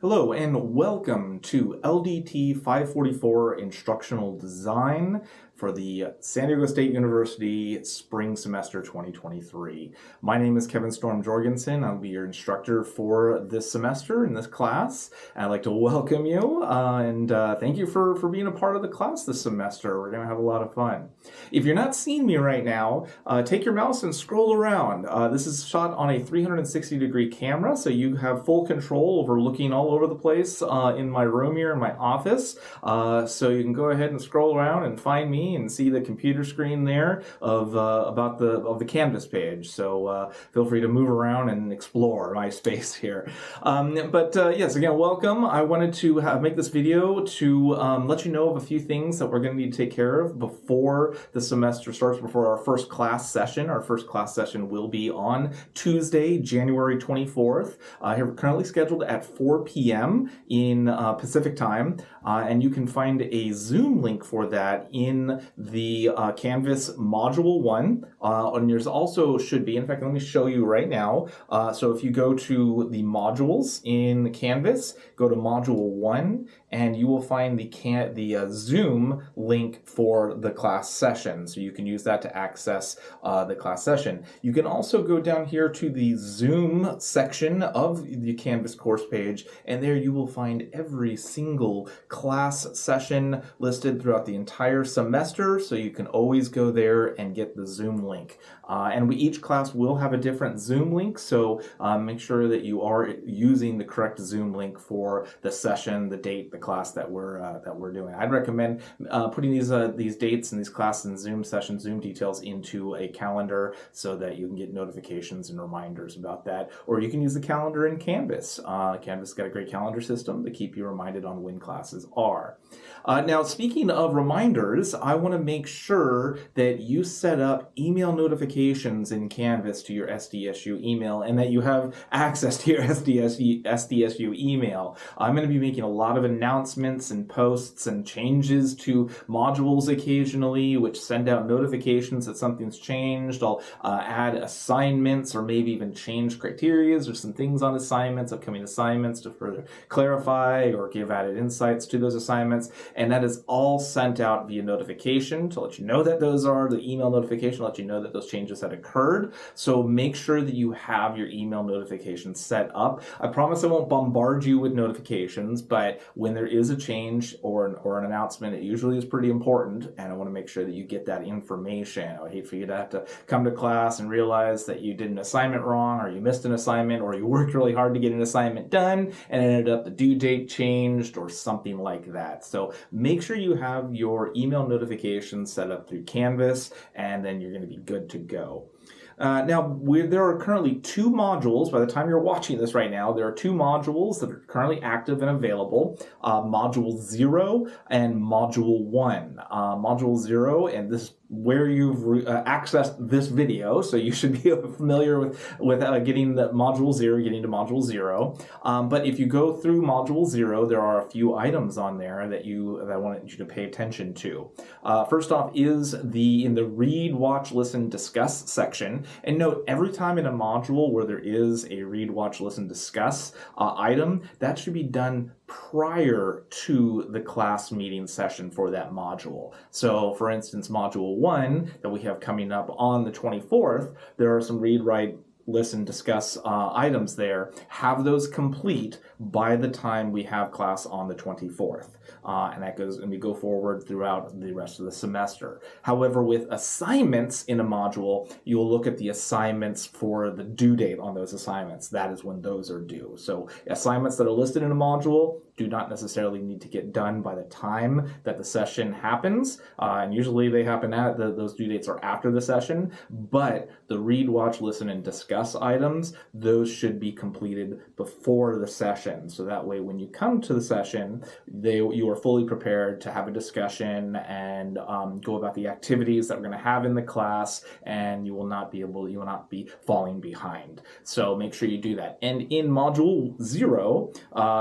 Hello and welcome to LDT544 Instructional Design for the San Diego State University Spring Semester 2023. My name is Kevin Storm Jorgensen. I'll be your instructor for this semester in this class. I'd like to welcome you and thank you for being a part of the class this semester. We're going to have a lot of fun. If you're not seeing me right now, take your mouse and scroll around. This is shot on a 360-degree camera, so you have full control over looking all over the place in my room here in my office. So you can go ahead and scroll around and find me and see the computer screen there of the Canvas page. So feel free to move around and explore my space here. Yes, again, welcome. I wanted to make this video to let you know of a few things that we're going to need to take care of before the semester starts, before our first class session. Our first class session will be on Tuesday, January 24th. Here, currently scheduled at 4 p.m. in Pacific time, and you can find a Zoom link for that in the Canvas Module 1, and there's also should be, in fact, let me show you right now. So if you go to the modules in Canvas, go to Module 1, and you will find the Zoom link for the class session. So you can use that to access the class session. You can also go down here to the Zoom section of the Canvas course page, and there you will find every single class session listed throughout the entire semester, so you can always go there and get the Zoom link. And each class will have a different Zoom link, so make sure that you are using the correct Zoom link for the session, the date, the class that we're doing. I'd recommend putting these dates and these classes and Zoom sessions, Zoom details into a calendar so that you can get notifications and reminders about that. Or you can use the calendar in Canvas. Canvas has got a great calendar system to keep you reminded on when classes are. Now, speaking of reminders, I want to make sure that you set up email notifications in Canvas to your SDSU email and that you have access to your SDSU email. I'm going to be making a lot of announcements and posts and changes to modules occasionally, which send out notifications that something's changed. I'll add assignments or maybe even change criterias or some things on assignments, upcoming assignments, to further clarify or give added insights to those assignments. And that is all sent out via notification to let you know that those are the email notification, let you know that those changes had occurred. So make sure that you have your email notifications set up. I promise I won't bombard you with notifications, but when there is a change or an announcement, it usually is pretty important, and I want to make sure that you get that information. I would hate for you to have to come to class and realize that you did an assignment wrong, or you missed an assignment, or you worked really hard to get an assignment done and it ended up the due date changed or something like that. So make sure you have your email notifications set up through Canvas, and then you're going to be good to go. Now, there are currently two modules. By the time you're watching this right now, there are two modules that are currently active and available. Module 0 and Module 1. Module 0, and this is where you've accessed this video, so you should be familiar with getting the Module 0, getting to Module 0. But if you go through Module 0, there are a few items on there that I wanted you to pay attention to. First off is in the Read, Watch, Listen, Discuss section. And note, every time in a module where there is a Read, Watch, Listen, Discuss item, that should be done prior to the class meeting session for that module. So, for instance, Module 1 that we have coming up on the 24th, there are some Read, Write, Listen, Discuss items there. Have those complete by the time we have class on the 24th. And we go forward throughout the rest of the semester. However, with assignments in a module, you'll look at the assignments for the due date on those assignments. That is when those are due. So assignments that are listed in a module do not necessarily need to get done by the time that the session happens. And usually they happen those due dates are after the session. But the Read, Watch, Listen, and Discuss items, those should be completed before the session. So that way when you come to the session, you are fully prepared to have a discussion and go about the activities that we're going to have in the class, and you will not be falling behind. So make sure you do that. And in Module 0,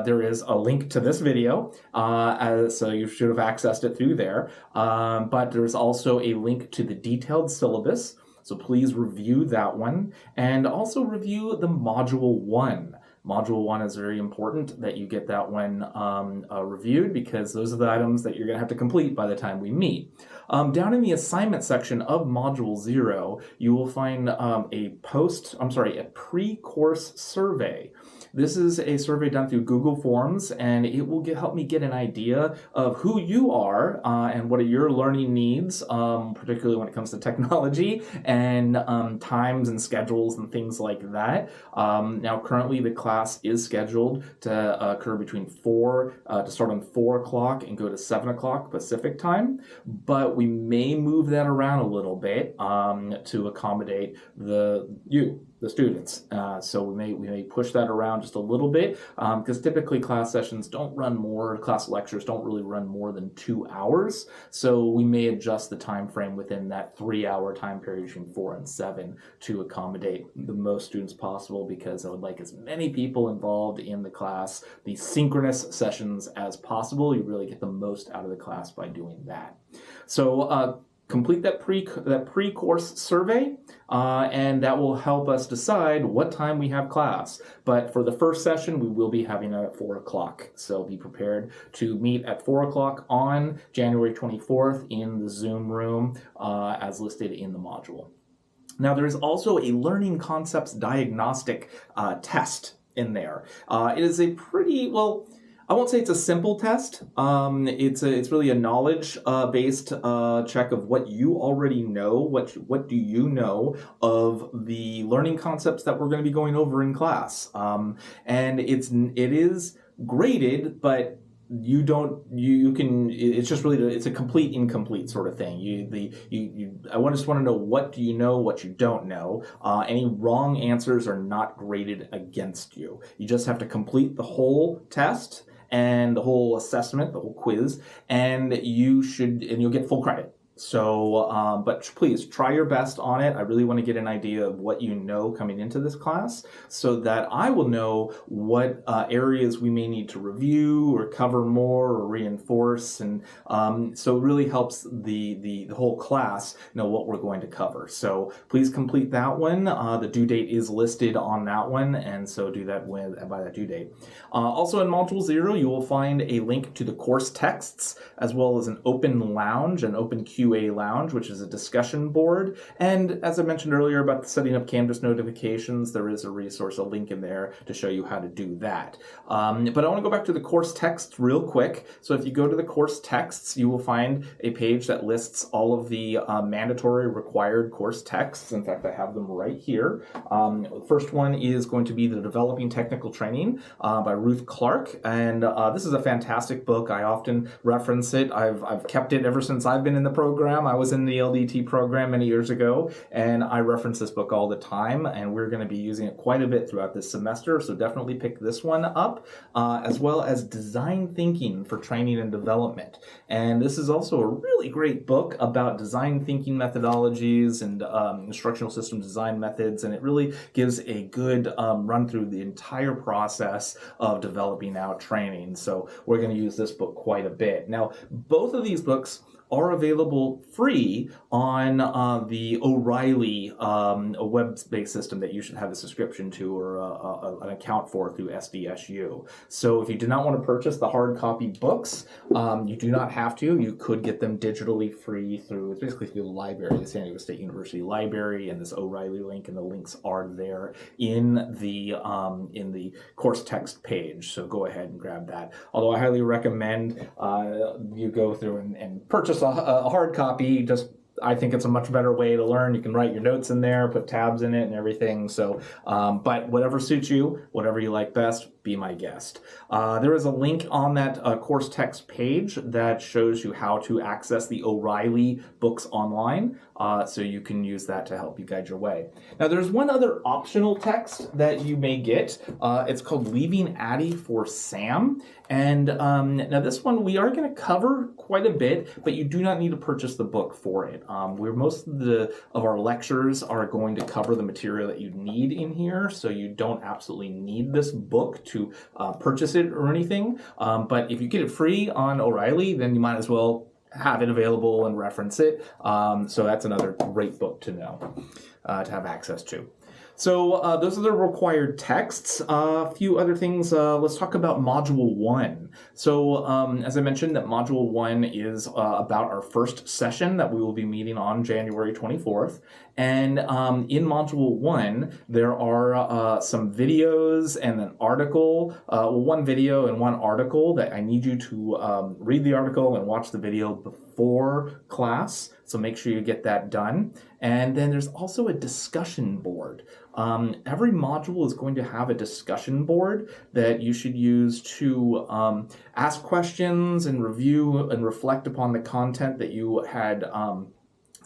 there is a link to this video, so you should have accessed it through there. But there's also a link to the detailed syllabus. So please review that one, and also review the Module 1. Module 1 is very important that you get that one reviewed, because those are the items that you're going to have to complete by the time we meet. Down in the assignment section of Module 0, you will find a pre-course survey. This is a survey done through Google Forms, and it will help me get an idea of who you are and what are your learning needs, particularly when it comes to technology and times and schedules and things like that. Now, currently the class is scheduled to occur between to start on 4 o'clock and go to 7 o'clock Pacific time, but we may move that around a little bit to accommodate the students. So we may push that around just a little bit, because typically class lectures don't really run more than 2 hours. So we may adjust the time frame within that 3-hour time period between 4 and 7 to accommodate the most students possible, because I would like as many people involved in the class, the synchronous sessions, as possible. You really get the most out of the class by doing that. So complete that pre-course survey, and that will help us decide what time we have class. But for the first session, we will be having it at 4 o'clock. So be prepared to meet at 4 o'clock on January 24th in the Zoom room as listed in the module. Now, there is also a learning concepts diagnostic test in there. It is a pretty, I won't say it's a simple test. It's really a knowledge-based check of what you already know. What do you know of the learning concepts that we're going to be going over in class? And it is graded, but it's a complete incomplete sort of thing. I just want to know, what do you know, what you don't know. Any wrong answers are not graded against you. You just have to complete the whole test and the whole assessment, the whole quiz, and you'll get full credit. So, but please try your best on it. I really want to get an idea of what you know coming into this class, so that I will know what areas we may need to review or cover more or reinforce. And so it really helps the whole class know what we're going to cover. So please complete that one. The due date is listed on that one, and so do that by that due date. Also in Module 0, you will find a link to the course texts, as well as an open lounge, an open QA lounge, which is a discussion board. And as I mentioned earlier about setting up Canvas notifications, there is a resource, a link in there to show you how to do that. But I want to go back to the course texts real quick. So if you go to the course texts, you will find a page that lists all of the mandatory required course texts. In fact, I have them right here. The first one is going to be the Developing Technical Training by Ruth Clark. And this is a fantastic book. I often reference it. I've kept it ever since I've been in the program. I was in the LDT program many years ago, and I reference this book all the time, and we're going to be using it quite a bit throughout this semester, so definitely pick this one up, as well as Design Thinking for Training and Development. And this is also a really great book about design thinking methodologies and instructional system design methods, and it really gives a good run through the entire process of developing out training. So we're going to use this book quite a bit. Now, both of these books are available free on the O'Reilly a web-based system that you should have a subscription to or an account for through SDSU. So if you do not want to purchase the hard copy books, you do not have to. You could get them digitally free through the library, the San Diego State University Library, and this O'Reilly link, and the links are there in the course text page. So go ahead and grab that. Although I highly recommend you go through and purchase a hard copy. I think it's a much better way to learn. You can write your notes in there, put tabs in it and everything. So, but whatever suits you, whatever you like best, be my guest. There is a link on that course text page that shows you how to access the O'Reilly books online. So you can use that to help you guide your way. Now, there's one other optional text that you may get. It's called Leaving Addie for Sam. And now this one we are going to cover quite a bit, but you do not need to purchase the book for it. Most of our lectures are going to cover the material that you need in here, so you don't absolutely need this book to purchase it or anything. But if you get it free on O'Reilly, then you might as well have it available and reference it. So that's another great book to know, to have access to. So those are the required texts. A few other things. Let's talk about Module 1. So as I mentioned, that Module 1 is about our first session that we will be meeting on January 24th. And in Module 1, there are some videos and an article, one video and one article that I need you to read the article and watch the video before class. So make sure you get that done. And then there's also a discussion board. Every module is going to have a discussion board that you should use to ask questions and review and reflect upon the content that you had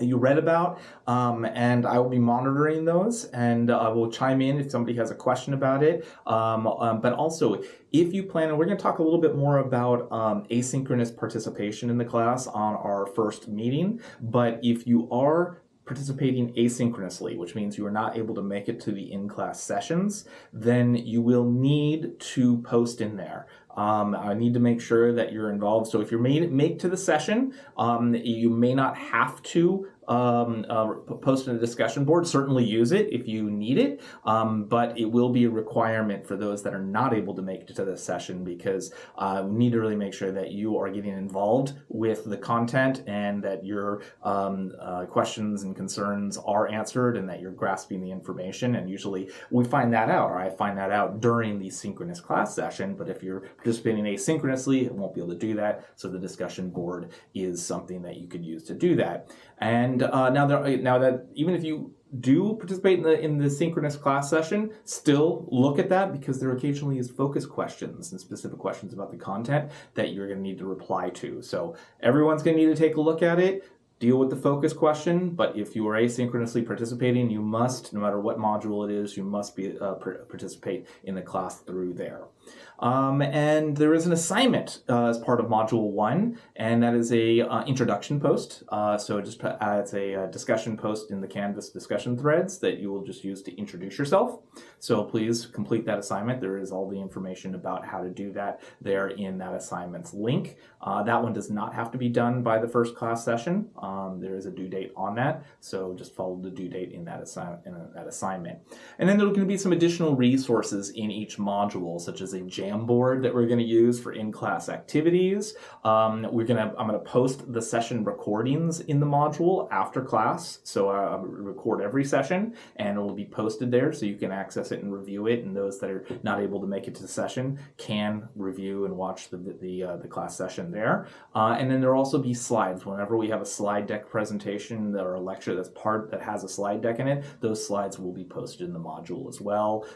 you read about, and I will be monitoring those, and I will chime in if somebody has a question about it. But also, if you plan, and we're going to talk a little bit more about asynchronous participation in the class on our first meeting, but if you are participating asynchronously, which means you are not able to make it to the in-class sessions, then you will need to post in there. I need to make sure that you're involved. So if you're make to the session, you may not have to post in a discussion board. Certainly use it if you need it, but it will be a requirement for those that are not able to make it to the session, because we need to really make sure that you are getting involved with the content and that your questions and concerns are answered and that you're grasping the information. And usually we find that out, or I find that out during the synchronous class session, but if you're participating asynchronously, it won't be able to do that. So the discussion board is something that you could use to do that. And now that even if you do participate in the synchronous class session, still look at that, because there occasionally is focus questions and specific questions about the content that you're going to need to reply to. So everyone's going to need to take a look at it. Deal with the focus question, but if you are asynchronously participating, you must, no matter what module it is, you must be participate in the class through there. And there is an assignment as part of Module 1, and that is a introduction post. So just it's a discussion post in the Canvas discussion threads that you will just use to introduce yourself. So please complete that assignment. There is all the information about how to do that there in that assignment's link. That one does not have to be done by the first class session. There is a due date on that, so just follow the due date in that assignment. And then there are going to be some additional resources in each module, such as a Jamboard that we're going to use for in-class activities. I'm going to post the session recordings in the module after class, so I record every session, and it will be posted there, so you can access it and review it. And those that are not able to make it to the session can review and watch the class session there. And then there will also be slides. Whenever we have a slide deck presentation or a lecture that has a slide deck in it, those slides will be posted in the module as well.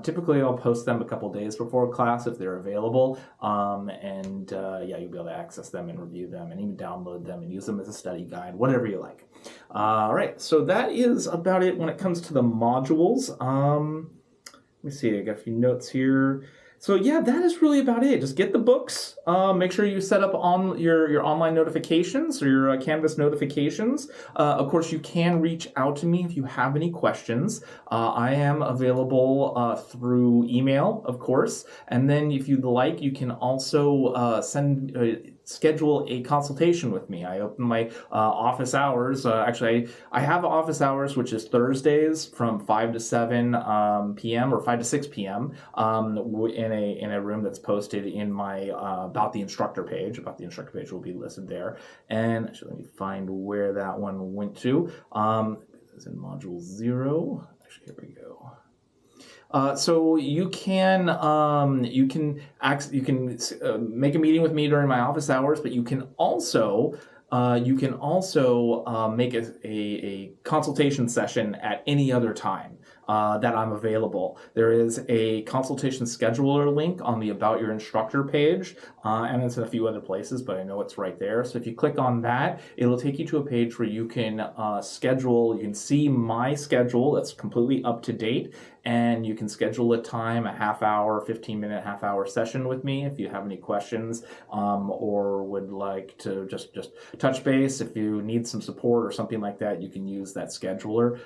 Typically, I'll post them a couple days before class if they're available, yeah, you'll be able to access them and review them and even download them and use them as a study guide, whatever you like. All right, so that is about it when it comes to the modules. Let me see, I got a few notes here. So yeah, that is really about it. Just get the books. Make sure you set up on your online notifications or your Canvas notifications. Of course, you can reach out to me if you have any questions. I am available through email, of course. And then if you'd like, you can also schedule a consultation with me. I open my office hours. Actually, I have office hours, which is Thursdays from 5 to 7 p.m. or 5 to 6 p.m. In a room that's posted in my About the Instructor page. About the Instructor page will be listed there. And actually, let me find where that one went to. It's in Module 0. Actually, here we go. So you can make a meeting with me during my office hours, but you can also make a consultation session at any other time that I'm available. There is a consultation scheduler link on the About Your Instructor page, and it's in a few other places, but I know it's right there. So if you click on that, it'll take you to a page where you can schedule. You can see my schedule that's completely up to date, and you can schedule a time, a half-hour, 15-minute, half-hour session with me if you have any questions, or would like to just touch base. If you need some support or something like that, you can use that scheduler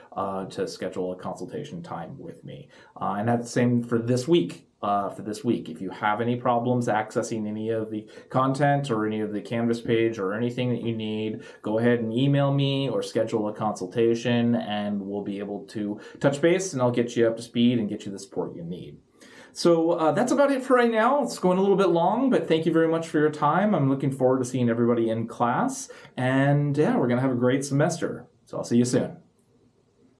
to schedule a consultation time with me. And that's the same for this week. for this week. If you have any problems accessing any of the content or any of the Canvas page or anything that you need, go ahead and email me or schedule a consultation, and we'll be able to touch base, and I'll get you up to speed and get you the support you need. So that's about it for right now. It's going a little bit long, but thank you very much for your time. I'm looking forward to seeing everybody in class, and yeah, we're going to have a great semester. So I'll see you soon.